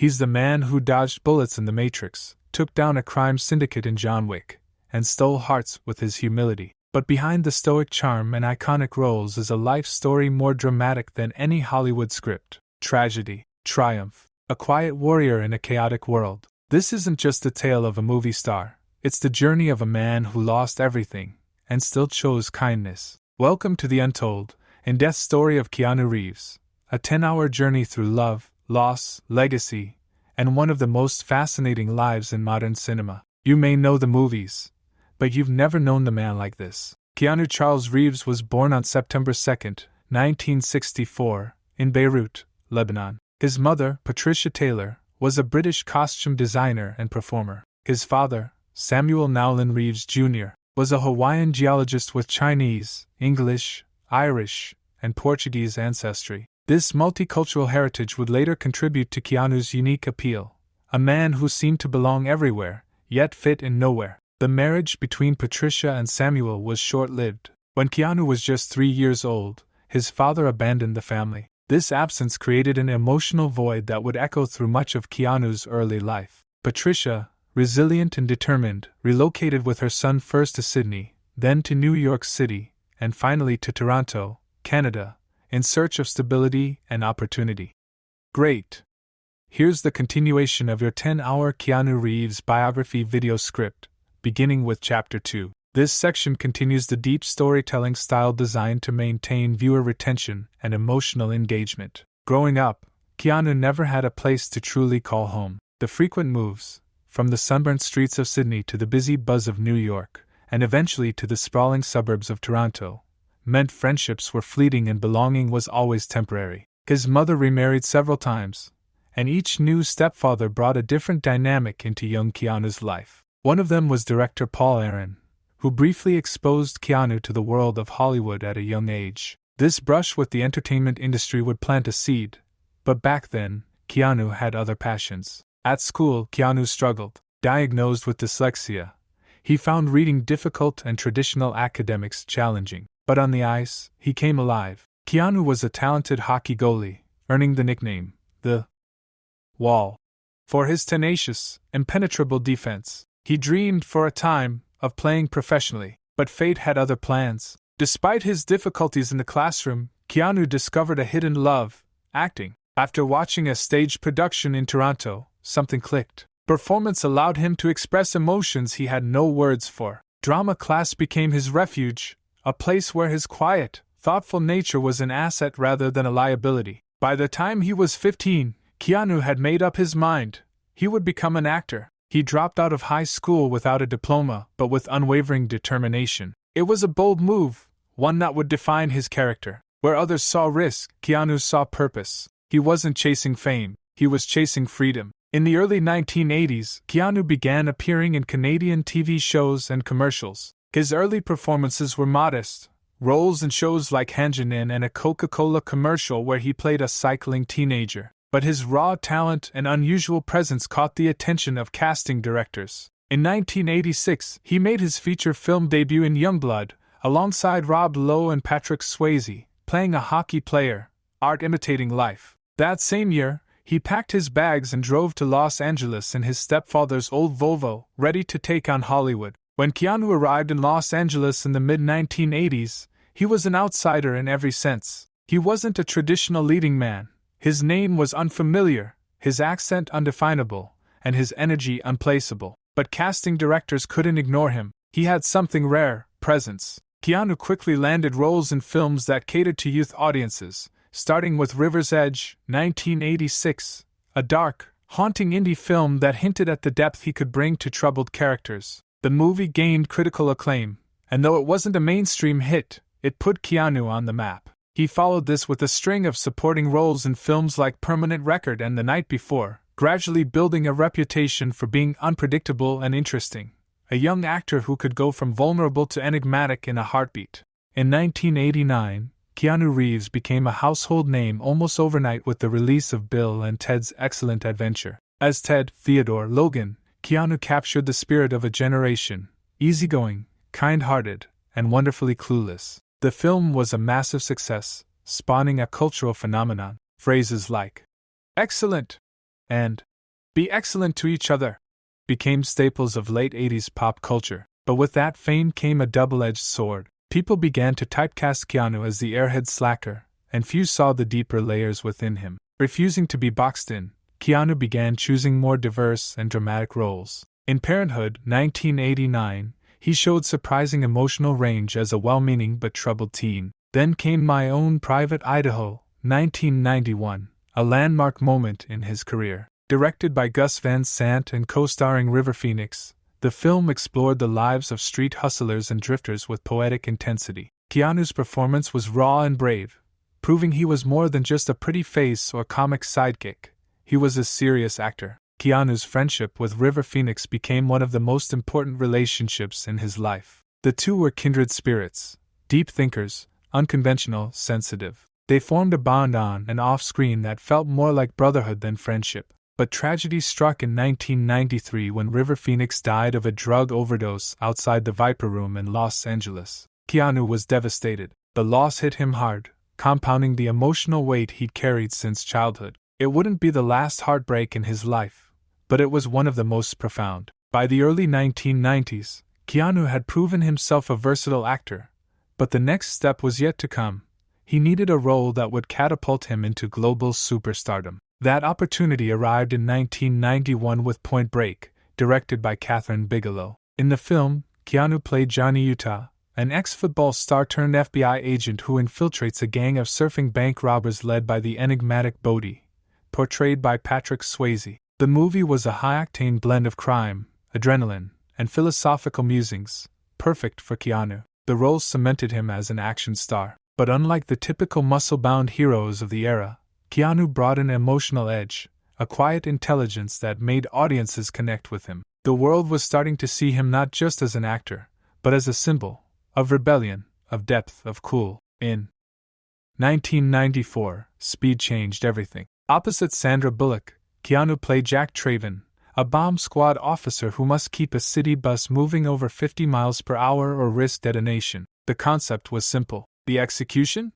He's the man who dodged bullets in the Matrix, took down a crime syndicate in John Wick, and stole hearts with his humility. But behind the stoic charm and iconic roles is a life story more dramatic than any Hollywood script. Tragedy, triumph, a quiet warrior in a chaotic world. This isn't just the tale of a movie star, it's the journey of a man who lost everything, and still chose kindness. Welcome to the untold, in-depth story of Keanu Reeves, a 10-hour journey through love, loss, legacy, and one of the most fascinating lives in modern cinema. You may know the movies, but you've never known the man like this. Keanu Charles Reeves was born on September 2, 1964, in Beirut, Lebanon. His mother, Patricia Taylor, was a British costume designer and performer. His father, Samuel Nowlin Reeves Jr., was a Hawaiian geologist with Chinese, English, Irish, and Portuguese ancestry. This multicultural heritage would later contribute to Keanu's unique appeal, a man who seemed to belong everywhere, yet fit in nowhere. The marriage between Patricia and Samuel was short-lived. When Keanu was just 3 years old, his father abandoned the family. This absence created an emotional void that would echo through much of Keanu's early life. Patricia, resilient and determined, relocated with her son first to Sydney, then to New York City, and finally to Toronto, Canada, in search of stability and opportunity. Great! Here's the continuation of your 10-hour Keanu Reeves biography video script, beginning with Chapter 2. This section continues the deep storytelling style designed to maintain viewer retention and emotional engagement. Growing up, Keanu never had a place to truly call home. The frequent moves, from the sunburnt streets of Sydney to the busy buzz of New York, and eventually to the sprawling suburbs of Toronto, meant friendships were fleeting and belonging was always temporary. His mother remarried several times, and each new stepfather brought a different dynamic into young Keanu's life. One of them was director Paul Aaron, who briefly exposed Keanu to the world of Hollywood at a young age. This brush with the entertainment industry would plant a seed, but back then, Keanu had other passions. At school, Keanu struggled. Diagnosed with dyslexia, he found reading difficult and traditional academics challenging. But on the ice, he came alive. Keanu was a talented hockey goalie, earning the nickname, the Wall, for his tenacious, impenetrable defense. He dreamed for a time of playing professionally, but fate had other plans. Despite his difficulties in the classroom, Keanu discovered a hidden love, acting. After watching a stage production in Toronto, something clicked. Performance allowed him to express emotions he had no words for. Drama class became his refuge, a place where his quiet, thoughtful nature was an asset rather than a liability. By the time he was 15, Keanu had made up his mind. He would become an actor. He dropped out of high school without a diploma, but with unwavering determination. It was a bold move, one that would define his character. Where others saw risk, Keanu saw purpose. He wasn't chasing fame, he was chasing freedom. In the early 1980s, Keanu began appearing in Canadian TV shows and commercials. His early performances were modest, roles in shows like Hanjin and a Coca-Cola commercial where he played a cycling teenager. But his raw talent and unusual presence caught the attention of casting directors. In 1986, he made his feature film debut in Youngblood, alongside Rob Lowe and Patrick Swayze, playing a hockey player, art imitating life. That same year, he packed his bags and drove to Los Angeles in his stepfather's old Volvo, ready to take on Hollywood. When Keanu arrived in Los Angeles in the mid-1980s, he was an outsider in every sense. He wasn't a traditional leading man. His name was unfamiliar, his accent undefinable, and his energy unplaceable. But casting directors couldn't ignore him. He had something rare, presence. Keanu quickly landed roles in films that catered to youth audiences, starting with River's Edge, 1986, a dark, haunting indie film that hinted at the depth he could bring to troubled characters. The movie gained critical acclaim, and though it wasn't a mainstream hit, it put Keanu on the map. He followed this with a string of supporting roles in films like Permanent Record and The Night Before, gradually building a reputation for being unpredictable and interesting. A young actor who could go from vulnerable to enigmatic in a heartbeat. In 1989, Keanu Reeves became a household name almost overnight with the release of Bill and Ted's Excellent Adventure. As Ted Theodore Logan, Keanu captured the spirit of a generation, easygoing, kind-hearted, and wonderfully clueless. The film was a massive success, spawning a cultural phenomenon. Phrases like "excellent" and be excellent to each other, became staples of late 80s pop culture. But with that fame came a double-edged sword. People began to typecast Keanu as the airhead slacker, and few saw the deeper layers within him. Refusing to be boxed in, Keanu began choosing more diverse and dramatic roles. In Parenthood, 1989, he showed surprising emotional range as a well-meaning but troubled teen. Then came My Own Private Idaho, 1991, a landmark moment in his career. Directed by Gus Van Sant and co-starring River Phoenix, the film explored the lives of street hustlers and drifters with poetic intensity. Keanu's performance was raw and brave, proving he was more than just a pretty face or comic sidekick. He was a serious actor. Keanu's friendship with River Phoenix became one of the most important relationships in his life. The two were kindred spirits, deep thinkers, unconventional, sensitive. They formed a bond on and off screen that felt more like brotherhood than friendship. But tragedy struck in 1993 when River Phoenix died of a drug overdose outside the Viper Room in Los Angeles. Keanu was devastated. The loss hit him hard, compounding the emotional weight he'd carried since childhood. It wouldn't be the last heartbreak in his life, but it was one of the most profound. By the early 1990s, Keanu had proven himself a versatile actor, but the next step was yet to come. He needed a role that would catapult him into global superstardom. That opportunity arrived in 1991 with Point Break, directed by Kathryn Bigelow. In the film, Keanu played Johnny Utah, an ex-football star turned FBI agent who infiltrates a gang of surfing bank robbers led by the enigmatic Bodie, portrayed by Patrick Swayze. The movie was a high-octane blend of crime, adrenaline, and philosophical musings, perfect for Keanu. The role cemented him as an action star. But unlike the typical muscle-bound heroes of the era, Keanu brought an emotional edge, a quiet intelligence that made audiences connect with him. The world was starting to see him not just as an actor, but as a symbol of rebellion, of depth, of cool. In 1994, speed changed everything. Opposite Sandra Bullock, Keanu played Jack Traven, a bomb squad officer who must keep a city bus moving over 50 miles per hour or risk detonation. The concept was simple. The execution?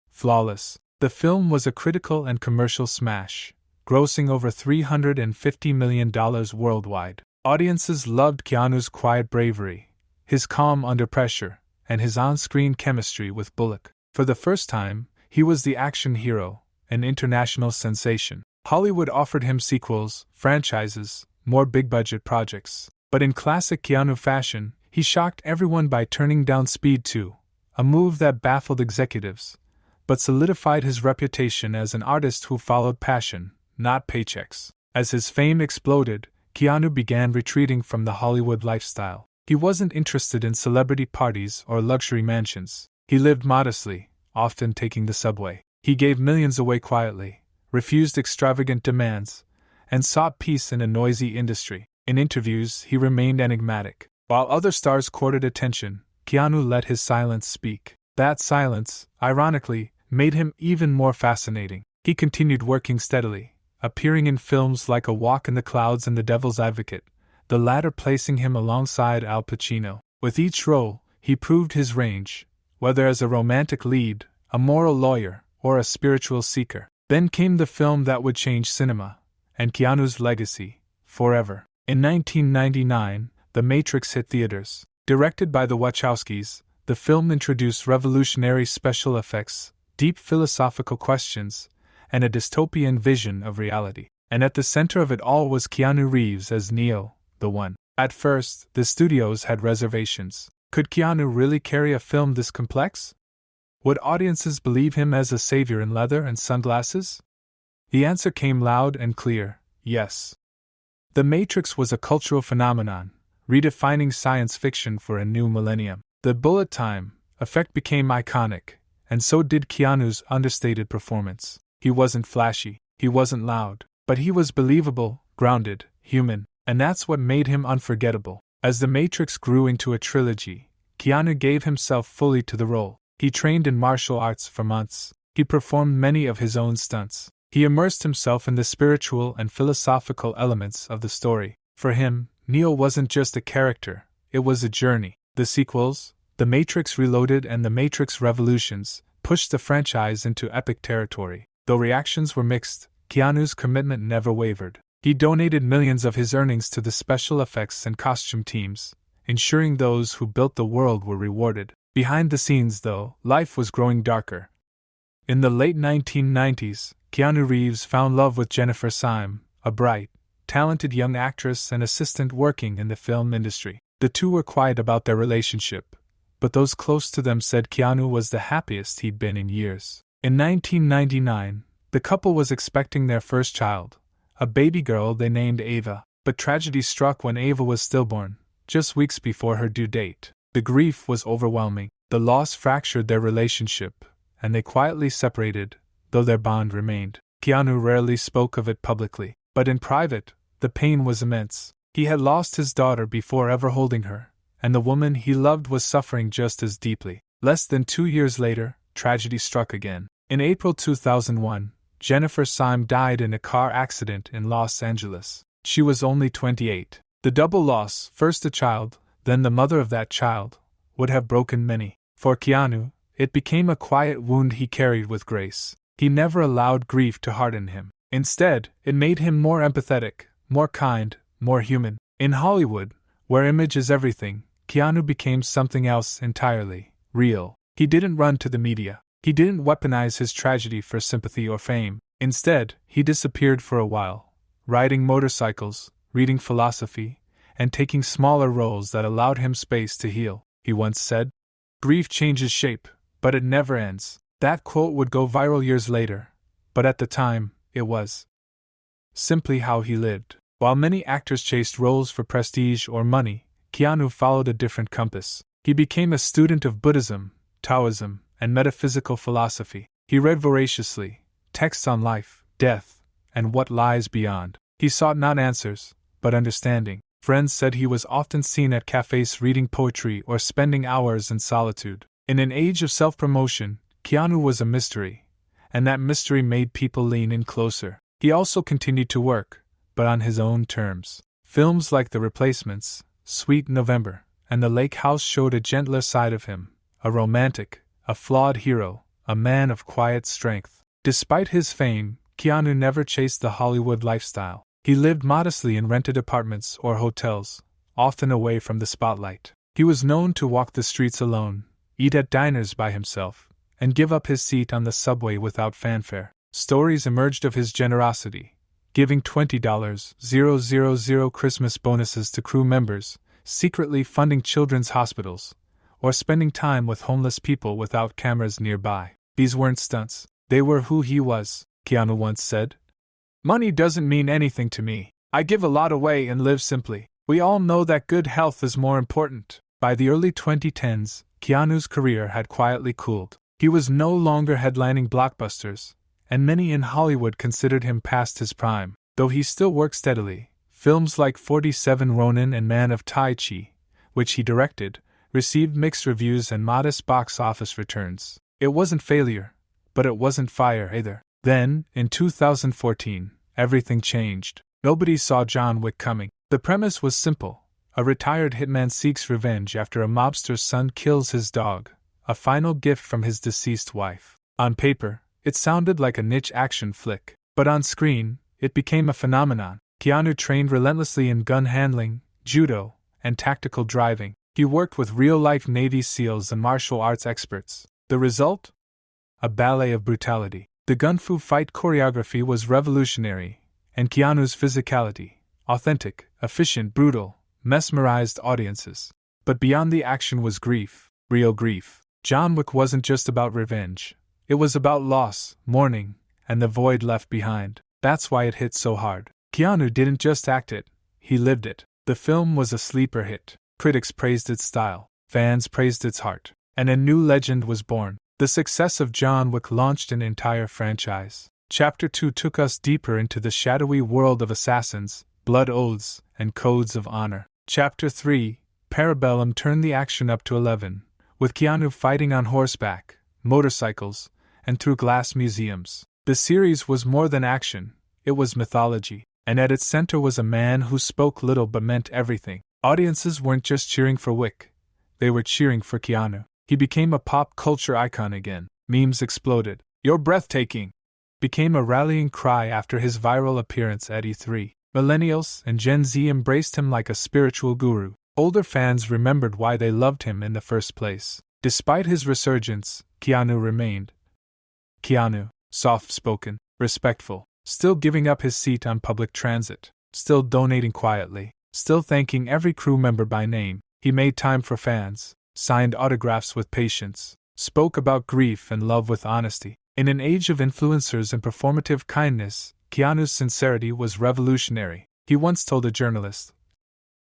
Flawless. The film was a critical and commercial smash, grossing over $350 million worldwide. Audiences loved Keanu's quiet bravery, his calm under pressure, and his on-screen chemistry with Bullock. For the first time, he was the action hero, an international sensation. Hollywood offered him sequels, franchises, more big-budget projects. But in classic Keanu fashion, he shocked everyone by turning down Speed 2, a move that baffled executives, but solidified his reputation as an artist who followed passion, not paychecks. As his fame exploded, Keanu began retreating from the Hollywood lifestyle. He wasn't interested in celebrity parties or luxury mansions. He lived modestly, often taking the subway. He gave millions away quietly, refused extravagant demands, and sought peace in a noisy industry. In interviews, he remained enigmatic. While other stars courted attention, Keanu let his silence speak. That silence, ironically, made him even more fascinating. He continued working steadily, appearing in films like A Walk in the Clouds and The Devil's Advocate, the latter placing him alongside Al Pacino. With each role, he proved his range, whether as a romantic lead, a moral lawyer, or a spiritual seeker. Then came the film that would change cinema, and Keanu's legacy, forever. In 1999, The Matrix hit theaters. Directed by the Wachowskis, the film introduced revolutionary special effects, deep philosophical questions, and a dystopian vision of reality. And at the center of it all was Keanu Reeves as Neo, the One. At first, the studios had reservations. Could Keanu really carry a film this complex? Would audiences believe him as a savior in leather and sunglasses? The answer came loud and clear: yes. The Matrix was a cultural phenomenon, redefining science fiction for a new millennium. The bullet time effect became iconic, and so did Keanu's understated performance. He wasn't flashy, he wasn't loud, but he was believable, grounded, human, and that's what made him unforgettable. As The Matrix grew into a trilogy, Keanu gave himself fully to the role. He trained in martial arts for months. He performed many of his own stunts. He immersed himself in the spiritual and philosophical elements of the story. For him, Neo wasn't just a character, it was a journey. The sequels, The Matrix Reloaded and The Matrix Revolutions, pushed the franchise into epic territory. Though reactions were mixed, Keanu's commitment never wavered. He donated millions of his earnings to the special effects and costume teams, ensuring those who built the world were rewarded. Behind the scenes, though, life was growing darker. In the late 1990s, Keanu Reeves found love with Jennifer Syme, a bright, talented young actress and assistant working in the film industry. The two were quiet about their relationship, but those close to them said Keanu was the happiest he'd been in years. In 1999, the couple was expecting their first child, a baby girl they named Ava, but tragedy struck when Ava was stillborn, just weeks before her due date. The grief was overwhelming. The loss fractured their relationship, and they quietly separated, though their bond remained. Keanu rarely spoke of it publicly, but in private, the pain was immense. He had lost his daughter before ever holding her, and the woman he loved was suffering just as deeply. Less than 2 years later, tragedy struck again. In April 2001, Jennifer Syme died in a car accident in Los Angeles. She was only 28. The double loss, first a child, then the mother of that child, would have broken many. For Keanu, it became a quiet wound he carried with grace. He never allowed grief to harden him. Instead, it made him more empathetic, more kind, more human. In Hollywood, where image is everything, Keanu became something else entirely: real. He didn't run to the media. He didn't weaponize his tragedy for sympathy or fame. Instead, he disappeared for a while, riding motorcycles, reading philosophy, and taking smaller roles that allowed him space to heal. He once said, "Grief changes shape, but it never ends." That quote would go viral years later, but at the time, it was simply how he lived. While many actors chased roles for prestige or money, Keanu followed a different compass. He became a student of Buddhism, Taoism, and metaphysical philosophy. He read voraciously, texts on life, death, and what lies beyond. He sought not answers, but understanding. Friends said he was often seen at cafes reading poetry or spending hours in solitude. In an age of self-promotion, Keanu was a mystery, and that mystery made people lean in closer. He also continued to work, but on his own terms. Films like The Replacements, Sweet November, and The Lake House showed a gentler side of him, a romantic, a flawed hero, a man of quiet strength. Despite his fame, Keanu never chased the Hollywood lifestyle. He lived modestly in rented apartments or hotels, often away from the spotlight. He was known to walk the streets alone, eat at diners by himself, and give up his seat on the subway without fanfare. Stories emerged of his generosity, giving $20,000 Christmas bonuses to crew members, secretly funding children's hospitals, or spending time with homeless people without cameras nearby. These weren't stunts, they were who he was. Keanu once said, "Money doesn't mean anything to me. I give a lot away and live simply. We all know that good health is more important." By the early 2010s, Keanu's career had quietly cooled. He was no longer headlining blockbusters, and many in Hollywood considered him past his prime. Though he still worked steadily, films like 47 Ronin and Man of Tai Chi, which he directed, received mixed reviews and modest box office returns. It wasn't failure, but it wasn't fire either. Then, in 2014, everything changed. Nobody saw John Wick coming. The premise was simple. A retired hitman seeks revenge after a mobster's son kills his dog, a final gift from his deceased wife. On paper, it sounded like a niche action flick, but on screen, it became a phenomenon. Keanu trained relentlessly in gun handling, judo, and tactical driving. He worked with real-life Navy SEALs and martial arts experts. The result? A ballet of brutality. The gun-fu fight choreography was revolutionary, and Keanu's physicality, authentic, efficient, brutal, mesmerized audiences. But beyond the action was grief, real grief. John Wick wasn't just about revenge. It was about loss, mourning, and the void left behind. That's why it hit so hard. Keanu didn't just act it, he lived it. The film was a sleeper hit. Critics praised its style, fans praised its heart, and a new legend was born. The success of John Wick launched an entire franchise. Chapter 2 took us deeper into the shadowy world of assassins, blood oaths, and codes of honor. Chapter 3, Parabellum, turned the action up to 11, with Keanu fighting on horseback, motorcycles, and through glass museums. The series was more than action, it was mythology, and at its center was a man who spoke little but meant everything. Audiences weren't just cheering for Wick, they were cheering for Keanu. He became a pop culture icon again. Memes exploded. "You're breathtaking!" became a rallying cry after his viral appearance at E3. Millennials and Gen Z embraced him like a spiritual guru. Older fans remembered why they loved him in the first place. Despite his resurgence, Keanu remained Keanu, soft-spoken, respectful, still giving up his seat on public transit, still donating quietly, still thanking every crew member by name. He made time for fans, signed autographs with patience, spoke about grief and love with honesty. In an age of influencers and performative kindness, Keanu's sincerity was revolutionary. He once told a journalist,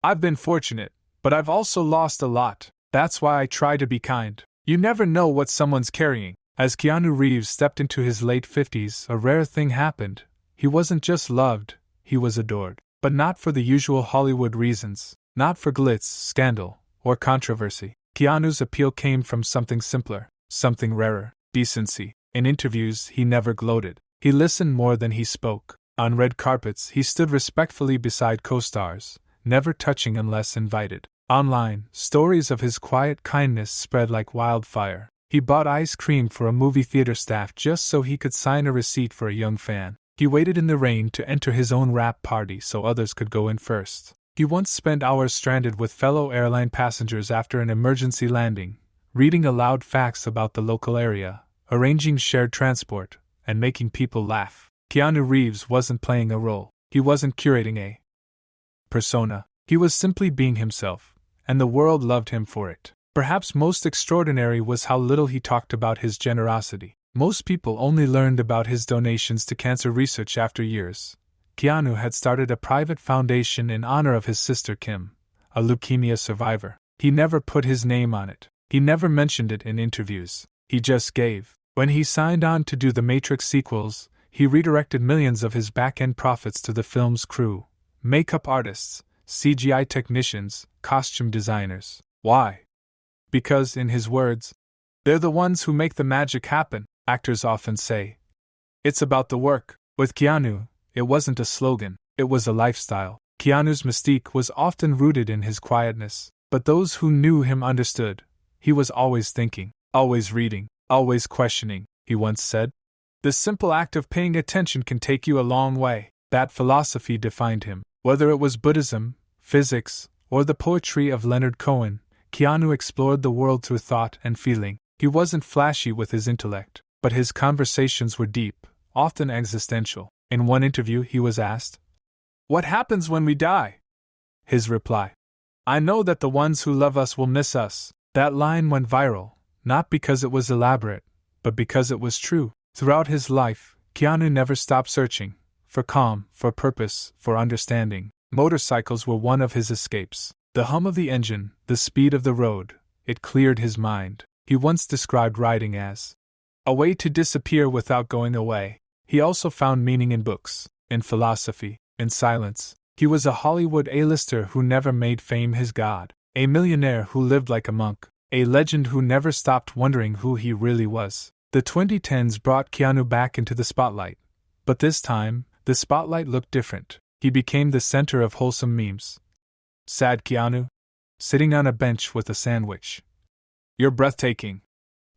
"I've been fortunate, but I've also lost a lot. That's why I try to be kind. You never know what someone's carrying." As Keanu Reeves stepped into his late 50s, a rare thing happened. He wasn't just loved, he was adored. But not for the usual Hollywood reasons, not for glitz, scandal, or controversy. Keanu's appeal came from something simpler, something rarer: decency. In interviews, he never gloated. He listened more than he spoke. On red carpets, he stood respectfully beside co-stars, never touching unless invited. Online, stories of his quiet kindness spread like wildfire. He bought ice cream for a movie theater staff just so he could sign a receipt for a young fan. He waited in the rain to enter his own wrap party so others could go in first. He once spent hours stranded with fellow airline passengers after an emergency landing, reading aloud facts about the local area, arranging shared transport, and making people laugh. Keanu Reeves wasn't playing a role. He wasn't curating a persona. He was simply being himself, and the world loved him for it. Perhaps most extraordinary was how little he talked about his generosity. Most people only learned about his donations to cancer research after years. Keanu had started a private foundation in honor of his sister Kim, a leukemia survivor. He never put his name on it. He never mentioned it in interviews. He just gave. When he signed on to do the Matrix sequels, he redirected millions of his back-end profits to the film's crew, makeup artists, CGI technicians, costume designers. Why? Because, in his words, "They're the ones who make the magic happen," actors often say. It's about the work. With Keanu, it wasn't a slogan, it was a lifestyle. Keanu's mystique was often rooted in his quietness, but those who knew him understood. He was always thinking, always reading, always questioning. He once said, "The simple act of paying attention can take you a long way." That philosophy defined him. Whether it was Buddhism, physics, or the poetry of Leonard Cohen, Keanu explored the world through thought and feeling. He wasn't flashy with his intellect, but his conversations were deep, often existential. In one interview he was asked, "What happens when we die?" His reply, "I know that the ones who love us will miss us." That line went viral, not because it was elaborate, but because it was true. Throughout his life, Keanu never stopped searching, for calm, for purpose, for understanding. Motorcycles were one of his escapes. The hum of the engine, the speed of the road, it cleared his mind. He once described riding as a way to disappear without going away. He also found meaning in books, in philosophy, in silence. He was a Hollywood A-lister who never made fame his god, a millionaire who lived like a monk, a legend who never stopped wondering who he really was. The 2010s brought Keanu back into the spotlight, but this time, the spotlight looked different. He became the center of wholesome memes. Sad Keanu, sitting on a bench with a sandwich. "You're breathtaking,"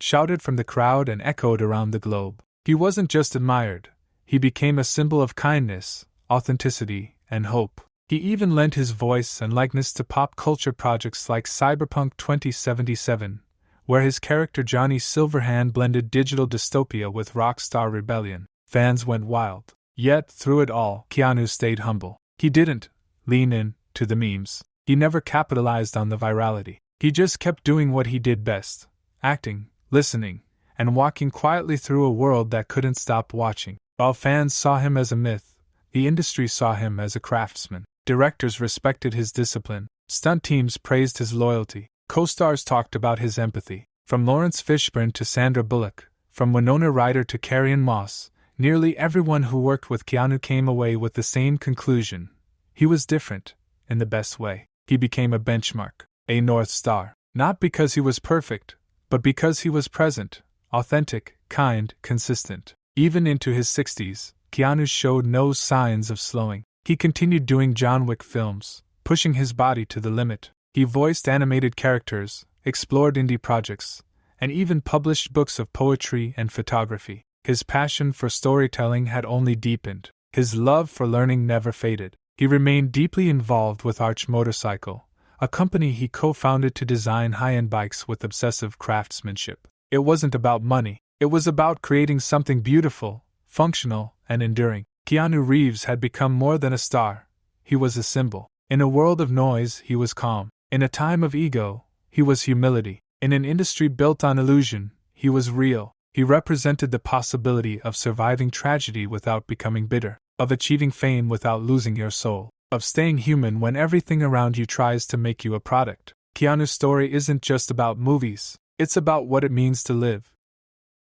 shouted from the crowd and echoed around the globe. He wasn't just admired, he became a symbol of kindness, authenticity, and hope. He even lent his voice and likeness to pop culture projects like Cyberpunk 2077, where his character Johnny Silverhand blended digital dystopia with rockstar rebellion. Fans went wild. Yet, through it all, Keanu stayed humble. He didn't lean in to the memes. He never capitalized on the virality. He just kept doing what he did best: acting, listening, and walking quietly through a world that couldn't stop watching. While fans saw him as a myth, the industry saw him as a craftsman. Directors respected his discipline. Stunt teams praised his loyalty. Co-stars talked about his empathy. From Lawrence Fishburne to Sandra Bullock, from Winona Ryder to Carrie-Anne Moss, nearly everyone who worked with Keanu came away with the same conclusion. He was different, in the best way. He became a benchmark, a North Star, not because he was perfect, but because he was present, authentic, kind, consistent. Even into his 60s, Keanu showed no signs of slowing. He continued doing John Wick films, pushing his body to the limit. He voiced animated characters, explored indie projects, and even published books of poetry and photography. His passion for storytelling had only deepened. His love for learning never faded. He He remained deeply involved with Arch Motorcycle, a company he co-founded to design high-end bikes with obsessive craftsmanship. It wasn't about money, it was about creating something beautiful, functional, and enduring. Keanu Reeves had become more than a star. He was a symbol. In a world of noise, he was calm. In a time of ego, he was humility. In an industry built on illusion, he was real. He represented the possibility of surviving tragedy without becoming bitter, of achieving fame without losing your soul, of staying human when everything around you tries to make you a product. Keanu's story isn't just about movies, it's about what it means to live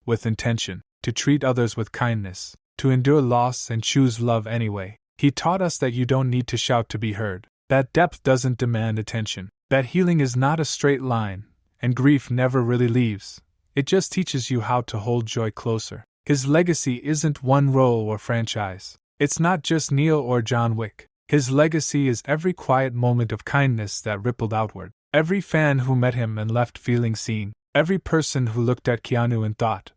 with intention, to treat others with kindness, to endure loss and choose love anyway. He taught us that you don't need to shout to be heard, that depth doesn't demand attention, that healing is not a straight line, and grief never really leaves. It just teaches you how to hold joy closer. His legacy isn't one role or franchise. It's not just Neo or John Wick. His legacy is every quiet moment of kindness that rippled outward. Every fan who met him and left feeling seen. Every person who looked at Keanu and thought,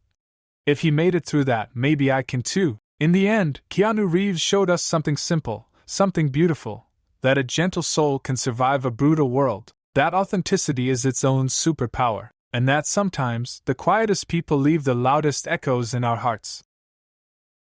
if he made it through that, maybe I can too. In the end, Keanu Reeves showed us something simple, something beautiful, that a gentle soul can survive a brutal world, that authenticity is its own superpower, and that sometimes the quietest people leave the loudest echoes in our hearts.